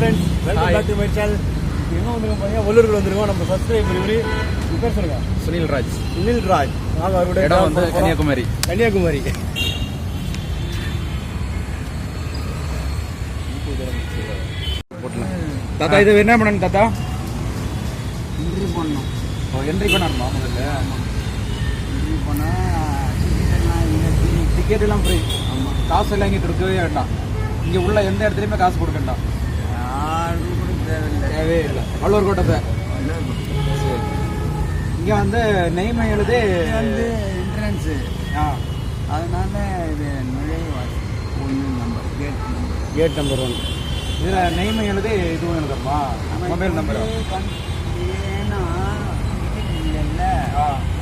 Friends, welcome back to my channel. எங்கே வந்துருக்கோம் பாருங்க, வல்லூருக்கு வந்துருக்கோம். நம்ம சப்ஸ்கிரைபர் இவரு பேர் சொல்லுங்க. சுனில் ராஜ். நாங்கள் அவருடைய இடம் வந்து கன்னியாகுமரி. தாத்தா இது என்ன பண்ணணும் தாத்தா? என்ட்ரி பண்ணணும். என்ட்ரி பண்ணணுமா முதல்ல? என்ட்ரி பண்ணால் டிக்கெட் எல்லாம் ஃப்ரீ. ஆமாம், காசு எல்லாம் இங்கே கொடுக்கவே வேண்டாம். இங்கே உள்ள எந்த இடத்துலையுமே காசு கொடுக்க வேண்டாம். யாருக்கும் கூட தேவையே இல்லை. வள்ளூர் கோட்டத்தை இங்கே வந்து நெய்மை எழுதி வந்து என்ட்ரன்ஸு. அதனால இது நுழைவாசி 1 நம்பர், கேட் நம்பர் 1. இதில் நெய்மை எழுதி இதுவும் எழுதப்பா, மொபைல் நம்பர். ஏன்னா இல்லைல்ல,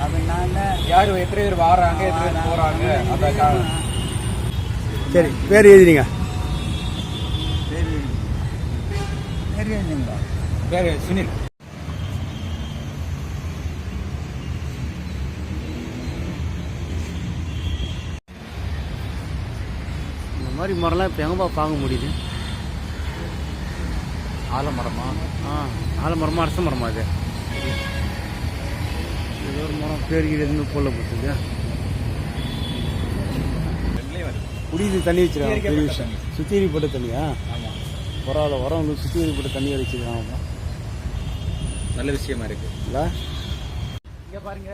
அதனால யார் எத்தனை பேர் வராங்க, எத்தனை பேர் போகிறாங்க அதான். சரி, பேர் எழுதிங்க. பேர் எழுதிங்களா? பேர் சுனில். இந்த மாதிரி மரம்லாம் இப்போ எங்கப்பா பார்க்க முடியுது? ஆலமரமா? ஆலமரமா, அரச மரமா? அது ஏதோ ஒரு மரம் பேருக்கு எதுவுமே போல போட்டுங்க. குடிது தண்ணி வச்சிருக்காங்க. பெரிய விஷயம். சுத்திகரிப்பட்ட தண்ணியா? ஆமாம், பரவாயில்ல. வரம் வந்து சுத்திகரிப்பட்ட தண்ணி வச்சுருக்காங்க. நல்ல விஷயமா இருக்கு இல்லை? இங்கே பாருங்க,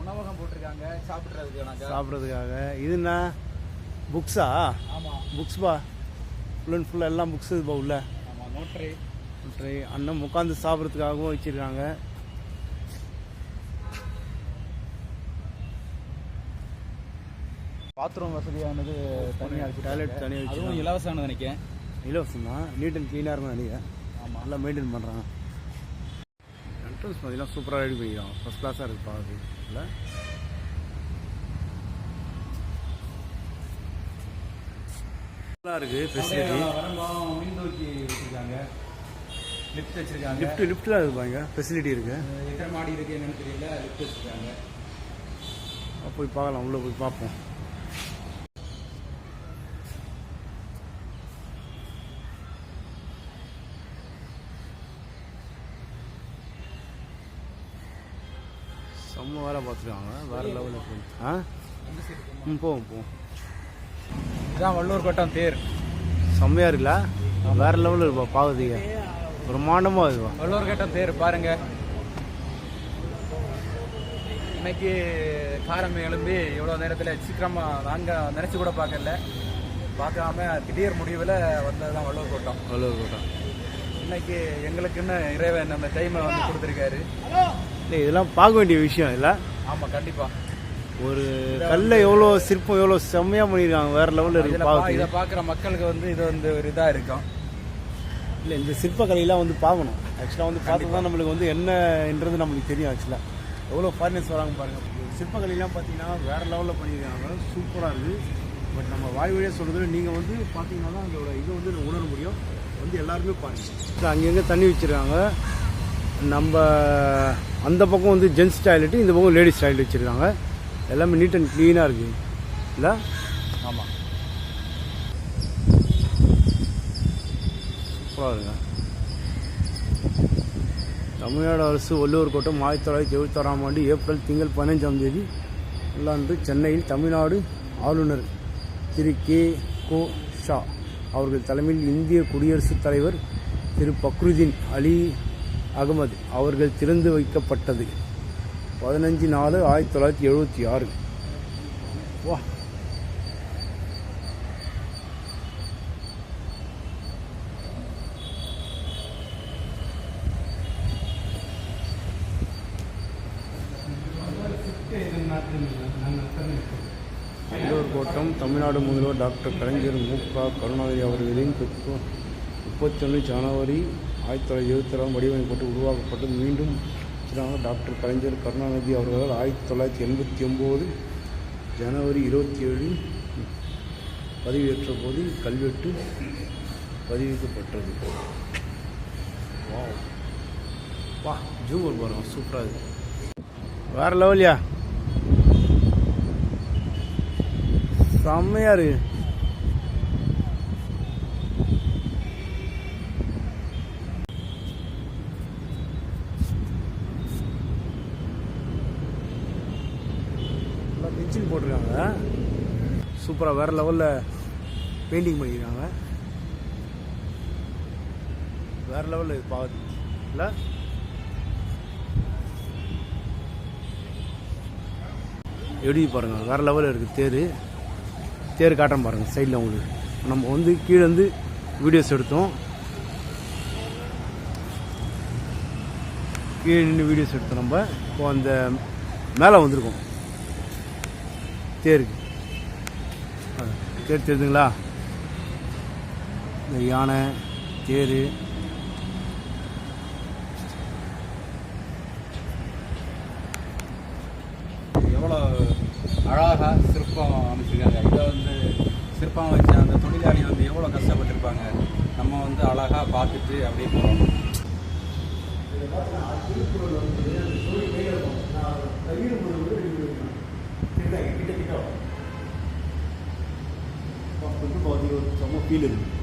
உணவகம் போட்டிருக்காங்க சாப்பிட்றதுக்காக. இதுன்னா புக்ஸா? ஆமாம், புக்ஸ் பா. ஃபுல் அண்ட் ஃபுல்லாக எல்லாம் புக்ஸ் பா உள்ள. ஆமாம், நோட்ரி அண்ணன் உட்காந்து சாப்பிட்றதுக்காகவும் வச்சிருக்காங்க. பாத்ரூம் வசதியானது தனியாக வச்சு, டாய்லெட் தனியாக வச்சு. அதுவும் இலவசம்னு நினைக்கிறேன். இலவசம் தான். நீட் அண்ட் க்ளீனாக இருக்கும் நினைக்கிறேன். ஆமாம், நல்லா மெயின்டைன் பண்ணுறாங்க. என்ட்ரன்ஸ் பார்த்தீங்கன்னா சூப்பராக ரெடி பண்ணிக்கிறாங்க. ஃபஸ்ட் கிளாஸாக இருக்குது பார்க்குறது. இல்லை நல்லா இருக்குது ஃபெசிலிட்டி. லிஃப்ட் வச்சிருக்காங்க. லிஃப்ட்லாம் இருக்குப்பாங்க. ஃபெசிலிட்டி இருக்குது. எத்தனை மாடி இருக்குது என்னன்னு தெரியல. லிஃப்ட் வச்சிருக்காங்க. போய் பார்க்கலாம், உள்ளே போய் பார்ப்போம். செம்ம வேலை பார்த்துருக்காங்க. வேறு லெவலில் போய் போவோம். இதுதான் வள்ளூர் கோட்டம் தேர். செம்மையாக இருக்குல்ல? வேறு லெவலில் இருப்பா பார்க்குறதுக்கு. பிரம்மாண்டமாக இருக்குவா வள்ளூர் கோட்டம் தேர். பாருங்க, இன்னைக்கு காரம் எழும்பி எவ்வளோ நேரத்தில் சீக்கிரமாக நாங்கள் நினச்சி கூட பார்க்காம திடீர் முடிவில் வந்தது தான் வள்ளூர் கோட்டம். இன்னைக்கு எங்களுக்குன்னு இறைவன் அந்த டைமை வந்து கொடுத்துருக்காரு. இல்லை, இதெல்லாம் பார்க்க வேண்டிய விஷயம் இல்லை? ஆமாம், கண்டிப்பாக. ஒரு கல்லை எவ்வளோ சிற்பம் எவ்வளோ செம்மையாக பண்ணியிருக்காங்க. வேறு லெவலில் இருக்குது. இதை பார்க்குற மக்களுக்கு வந்து இது வந்து ஒரு இதாக இருக்கும். இல்லை, இந்த சிற்பக்கலையெல்லாம் வந்து பார்க்கணும். ஆக்சுவலாக வந்து பார்த்தா தான் நம்மளுக்கு வந்து என்னன்றது நம்மளுக்கு தெரியும். ஆக்சுவலாக எவ்வளோ ஃபாரினர்ஸ் வராங்க பாருங்கள். சிற்பக்கலையெல்லாம் பார்த்தீங்கன்னா வேறு லெவலில் பண்ணியிருக்காங்க. சூப்பராக இருக்குது. பட் நம்ம வாய் வழியாக சொல்கிறது, நீங்கள் வந்து பார்த்தீங்கன்னா தான் அதோட இதை வந்து உணர முடியும். வந்து எல்லாருமே பாருங்கள். அங்கங்கே தண்ணி வச்சுருக்காங்க. நம்ம அந்த பக்கம் வந்து ஜென்ஸ் டாய்லெட்டு, இந்த பக்கம் லேடிஸ் டாய்லெட் வச்சுருக்காங்க. எல்லாமே நீட் அண்ட் க்ளீனாக இருக்குது. இல்லை? ஆமாம், சூப்பராக இருக்குங்க. தமிழ்நாடு அரசு வள்ளுவர் கோட்டம் 1976ஆம் ஆண்டு ஏப்ரல் திங்கள் 15ஆம் தேதி அன்று சென்னையில் தமிழ்நாடு ஆளுநர் திரு கே.கோ. ஷா அவர்கள் தலைமையில் இந்திய குடியரசுத் தலைவர் திரு பக்ருதீன் அலி அகமது அவர்கள் திறந்து வைக்கப்பட்டது. 15/4/1976. வா, வள்ளூர் கோட்டம் தமிழ்நாடு முதல்வர் டாக்டர் கலைஞர் மு.க. கருணாநிதி அவர்களின் 31 ஜனவரி 1976 வடிவமைக்கப்பட்டு உருவாக்கப்பட்டு மீண்டும் டாக்டர் கலைஞர் கருணாநிதி அவர்களால் 1989 ஜனவரி 27 பதவியேற்ற போது கல்வெட்டு பதிவிக்கப்பட்டது. வா, ஜூம் பாருங்க, சூப்பராக இருக்குது. வேறு லெவலியா? செம்மையாக இருக்குது. சூப்பராக வேறு லெவலில் பெயிண்டிங் பண்ணியிருக்காங்க. வேறு லெவலில் இது பார்க்குது இல்லை? எப்படி பாருங்கள், வேறு லெவலில் இருக்குது. தேர் காட்டுறேன் பாருங்கள் சைடில் உங்களுக்கு. நம்ம வந்து கீழே வந்து வீடியோஸ் எடுத்தோம், கீழே நின்று வீடியோஸ் எடுத்தோம். நம்ம இப்போ அந்த மேலே வந்திருக்கோம் தேருக்கு. தேர் தெரியுதுங்களா? இந்த யானை தேர் எவ்வளோ அழகாக சிற்பம் அமைச்சிருக்காங்க. இதை வந்து சிற்பம் வச்சு அந்த தொழிலாளி வந்து எவ்வளோ கஷ்டப்பட்டிருப்பாங்க. நம்ம வந்து அழகாக பார்த்துட்டு அப்படியே போகிறோம். செம்ம ஃபீல் இருக்குது.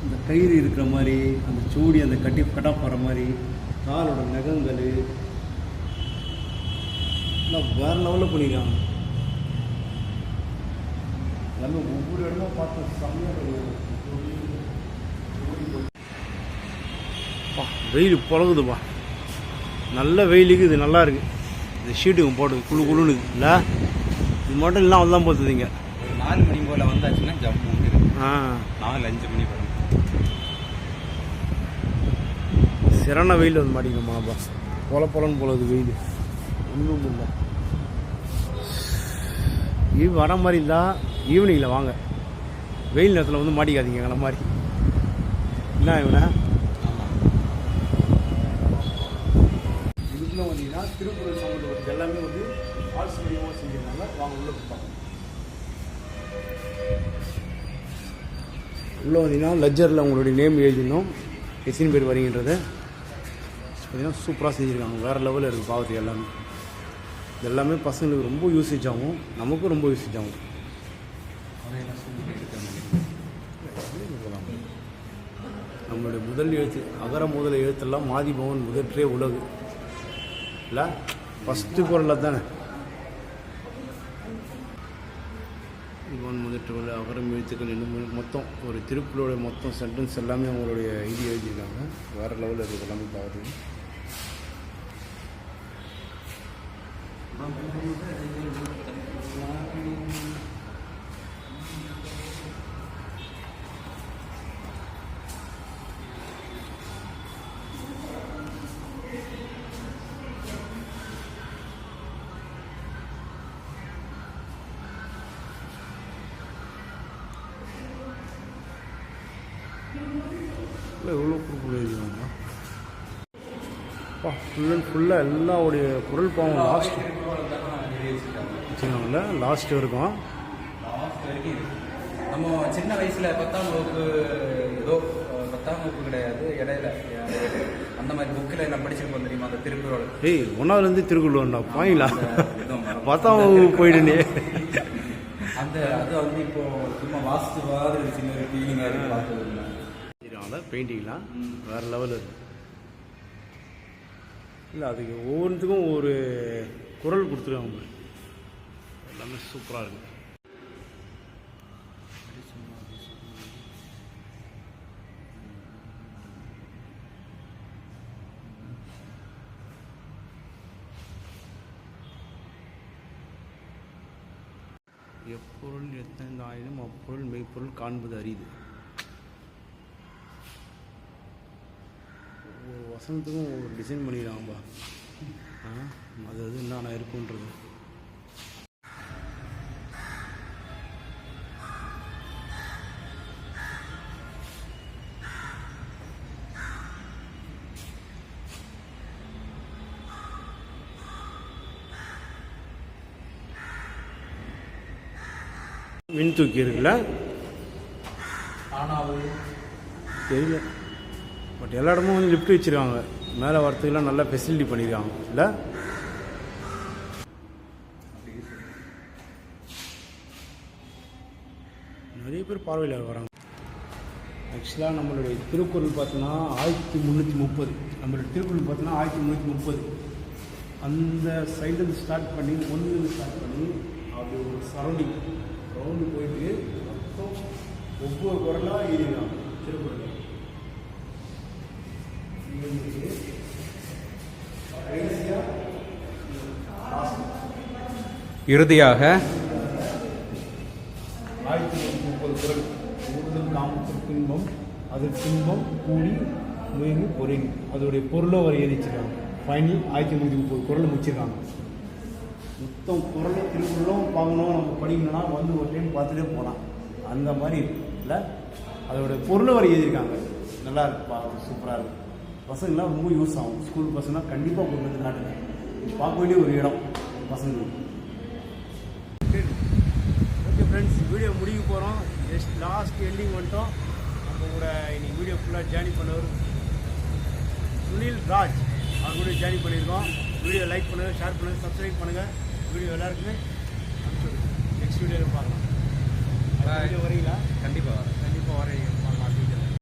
இந்த கயிறு இருக்கிற மாதிரி, அந்த சூடி அந்த கட்டா போகிற மாதிரி, காலோட நகங்கள் எல்லாம் வேறு லெவலில் பண்ணிக்கிறாங்க. எல்லாமே ஒவ்வொரு இடமா பார்த்து செம்மையாக. வெயில் பழகுதுப்பா, நல்ல வெயிலுக்கு இது நல்லா இருக்குது. இந்த ஷீட்டுங்க போடுது குழு குழுன்னு இல்லை? இது மட்டும் இல்லை, அவள் தான் பார்த்துதிங்க. 4 மணி போல் வந்தாச்சுன்னா ஜம்மு இருக்குது. 4-5 மணி போல சிறன வெயில் வந்து மாட்டிக்கணுமாப்பா. பொலன்னு போலது வெயில், ஒன்றும் இல்லை. இது வர மாதிரி இருந்தால் ஈவினிங்கில் வாங்க, வெயில் நேரத்தில் வந்து மாட்டிக்காதீங்க அந்த மாதிரி. என்ன இவனை இதுக்குள்ளே வந்தீங்கன்னா திருக்குறள் சம்மந்தப்பட்டது எல்லாமே வந்து ஆல்ஸ் மூலியமாக செஞ்சிருந்தாங்க. வாங்க உள்ளே கொடுப்பாங்க. உள்ளே வந்தீங்கன்னா லெஜரில் உங்களுடைய நேம் எழுதினோம், எத்தனை பேர் வரீங்கன்றதை பார்த்தீங்கன்னா சூப்பராக செஞ்சுருக்காங்க. வேறு லெவலில் இருக்குது பார்க்குறதுக்கு. எல்லாமே பசங்களுக்கு ரொம்ப யூசேஜ் ஆகும், நமக்கும் ரொம்ப யூசேஜ் ஆகும். நம்மளுடைய முதல் எழுத்து அகர முதல் எழுத்தெல்லாம் மாதிபவன் முதற்றே உலகு இல்லை? ஃபஸ்ட்டு குரலில் தானே இவன் முதற்று அகரம் எழுத்துக்கள் இன்னும் மொத்தம் ஒரு திருக்குறளோட மொத்தம் சென்டென்ஸ் எல்லாமே அவங்களுடைய இது எழுதியிருக்காங்க. வேறு லெவலில் இருக்குது எல்லாமே பார்க்குறது. எவ்வளோ குரல் எழுதிவாங்க ஃபுல் அண்ட் ஃபுல்லாக எல்லாருடைய குரல் பாவம் லாஸ்ட் வச்சுருக்காங்கல்ல, லாஸ்ட் இருக்கும். நம்ம சின்ன வயசில் 10ஆம் வகுப்பு ஏதோ 10ஆம் வகுப்பு கிடையாது, இடையில அந்த மாதிரி புக்கில் எல்லாம் படிச்சிருப்போம் தெரியுமா அந்த திருக்குறள். ஏய், 1ஆவதுலேருந்து திருக்குறள்டா பாயிங்களா? 10ஆம் வகுப்பு போயிடுனே. அந்த அது வந்து இப்போ சும்மா வாசித்து சின்ன ஒரு ஃபீலிங்காக இருக்குது பார்த்தது. பெயிண்டிங்லாம் வேறு லெவலில் இருக்குது. இல்லை, அதுக்கு ஒவ்வொன்றுத்துக்கும் ஒரு குரல் கொடுத்துருக்காங்க. எல்லாமே சூப்பராக இருக்குது. எப்பொருள் எத்தனை ஆயினும் அப்பொருள் மெய்ப்பொருள் காண்பது அரிது. ஒவ்வொரு வசனத்துக்கும் ஒவ்வொரு டிசைன் பண்ணிடலாம்பா. அது என்னென்ன இருக்குன்றது. மின் தூக்கி இருக்குல்ல, தெரியல. பட் எல்லா இடமும் வந்து லிஃப்ட் வச்சுருக்காங்க. மேலே வரத்துக்கெல்லாம் நல்லா ஃபெசிலிட்டி பண்ணியிருக்காங்க இல்லை? நிறைய பேர் பார்வையாளர் வராங்க. ஆக்சுவலாக நம்மளுடைய திருக்குறள் பார்த்தோன்னா 1330. நம்மளுடைய திருக்குறள் பார்த்தோன்னா 1330. அந்த சைட்லேருந்து ஸ்டார்ட் பண்ணி 1 ஸ்டார்ட் பண்ணி அப்படி ஒரு சரௌண்டிங் ரவுண்டு போயிட்டு மொத்தம் ஒவ்வொரு குரலாக எழுதிருக்காங்க திருக்குறள். இறுதியாக 1130 குரல். ஊடுதல் காமத்திற்கு பின்பம் அது துன்பம் கூடி முயங்கு பொறிங்கு அதோடைய பொருளை வரை எழுதிச்சிருக்காங்க. ஃபைனல் 1130 குரல் முடிச்சிருக்காங்க. மொத்தம் குரலும் திருக்குறளும் பார்க்கணும் நம்ம படிக்கணும்னா வந்து ஒரு டைம் பார்த்துட்டே போகலாம். அந்த மாதிரி இல்லை அதோட பொருளை வரை எழுதியிருக்காங்க. நல்லா இருக்குப்பா, சூப்பராக இருக்குது. பசங்களாம் ரொம்ப யூஸ் ஆகும். ஸ்கூல் பசங்களாம் கண்டிப்பாக கொண்டு வந்து காட்டுங்க. பார்க்க வேண்டிய ஒரு இடம் பசங்களுக்கு. ஓகே ஃப்ரெண்ட்ஸ், வீடியோ முடிக்க போகிறோம். ஜஸ்ட் லாஸ்ட் எண்டிங் வந்துட்டோம். நம்ம கூட இன்னைக்கு வீடியோ ஃபுல்லாக ஜேர்னி பண்ணவர் சுனில் ராஜ் அவர் கூட ஜேர்னி பண்ணியிருக்கோம். வீடியோ லைக் பண்ணுங்கள், ஷேர் பண்ணுங்கள், சப்ஸ்கிரைப் பண்ணுங்கள். வீடியோ எல்லாருக்குமே நெக்ஸ்ட் வீடியோவில் பார்க்கலாம். வீடியோ வரீங்களா? கண்டிப்பாக வரேன். கண்டிப்பாக வரீங்க.